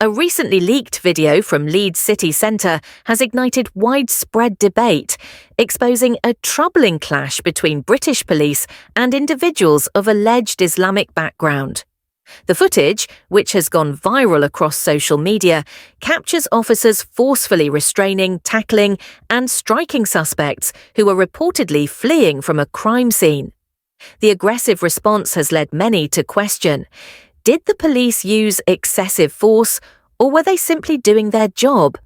A recently leaked video from Leeds city centre has ignited widespread debate, exposing a troubling clash between British police and individuals of alleged Islamic background. The footage, which has gone viral across social media, captures officers forcefully restraining, tackling and striking suspects who are reportedly fleeing from a crime scene. The aggressive response has led many to question: did the police use excessive force, or were they simply doing their job?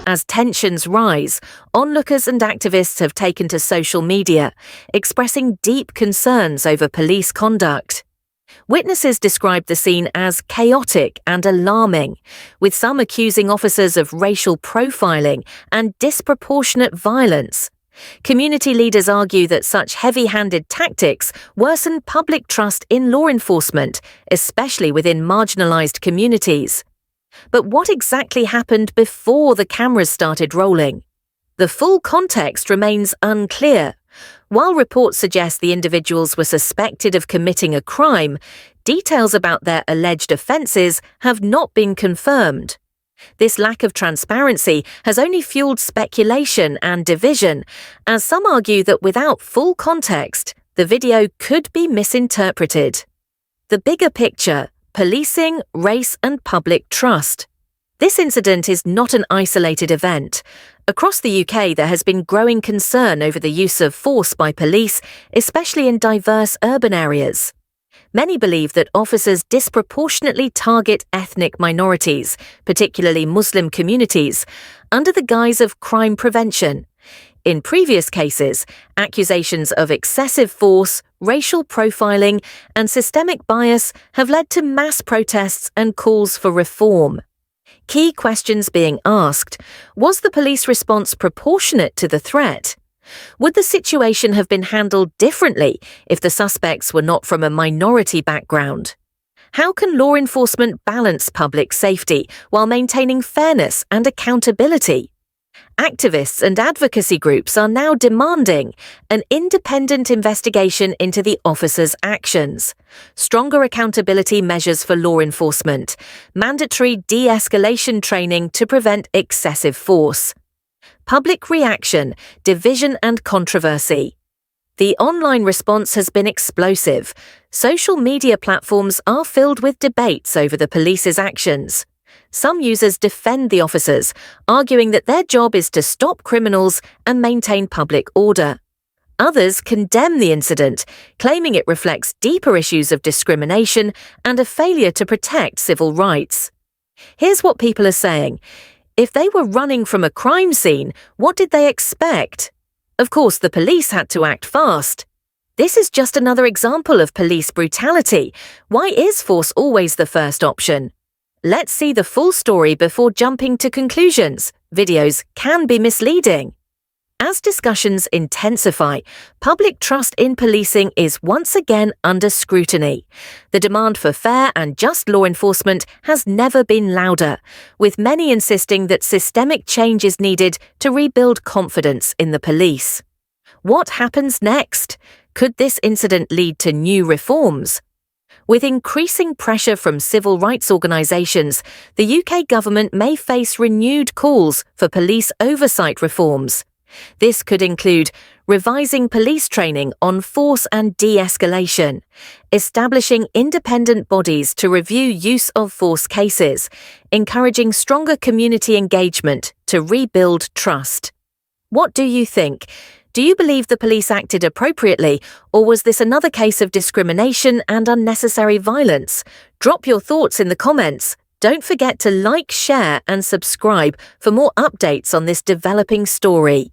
As tensions rise, onlookers and activists have taken to social media, expressing deep concerns over police conduct. Witnesses described the scene as chaotic and alarming, with some accusing officers of racial profiling and disproportionate violence. Community leaders argue that such heavy-handed tactics worsen public trust in law enforcement, especially within marginalized communities. But what exactly happened before the cameras started rolling? The full context remains unclear. While reports suggest the individuals were suspected of committing a crime, details about their alleged offences have not been confirmed. This lack of transparency has only fueled speculation and division, as some argue that without full context, the video could be misinterpreted. The bigger picture: policing, race and public trust. This incident is not an isolated event. Across the UK, there has been growing concern over the use of force by police, especially in diverse urban areas. Many believe that officers disproportionately target ethnic minorities, particularly Muslim communities, under the guise of crime prevention. In previous cases, accusations of excessive force, racial profiling, and systemic bias have led to mass protests and calls for reform. Key questions being asked: was the police response proportionate to the threat? Would the situation have been handled differently if the suspects were not from a minority background? How can law enforcement balance public safety while maintaining fairness and accountability? Activists and advocacy groups are now demanding an independent investigation into the officers' actions, stronger accountability measures for law enforcement, mandatory de-escalation training to prevent excessive force. Public reaction, division and controversy. The online response has been explosive. Social media platforms are filled with debates over the police's actions. Some users defend the officers, arguing that their job is to stop criminals and maintain public order. Others condemn the incident, claiming it reflects deeper issues of discrimination and a failure to protect civil rights. Here's what people are saying: if they were running from a crime scene, what did they expect? Of course, the police had to act fast. This is just another example of police brutality. Why is force always the first option? Let's see the full story before jumping to conclusions. Videos can be misleading. As discussions intensify, public trust in policing is once again under scrutiny. The demand for fair and just law enforcement has never been louder, with many insisting that systemic change is needed to rebuild confidence in the police. What happens next? Could this incident lead to new reforms? With increasing pressure from civil rights organisations, the UK government may face renewed calls for police oversight reforms. This could include revising police training on force and de-escalation, establishing independent bodies to review use of force cases, encouraging stronger community engagement to rebuild trust. What do you think? Do you believe the police acted appropriately, or was this another case of discrimination and unnecessary violence? Drop your thoughts in the comments. Don't forget to like, share, and subscribe for more updates on this developing story.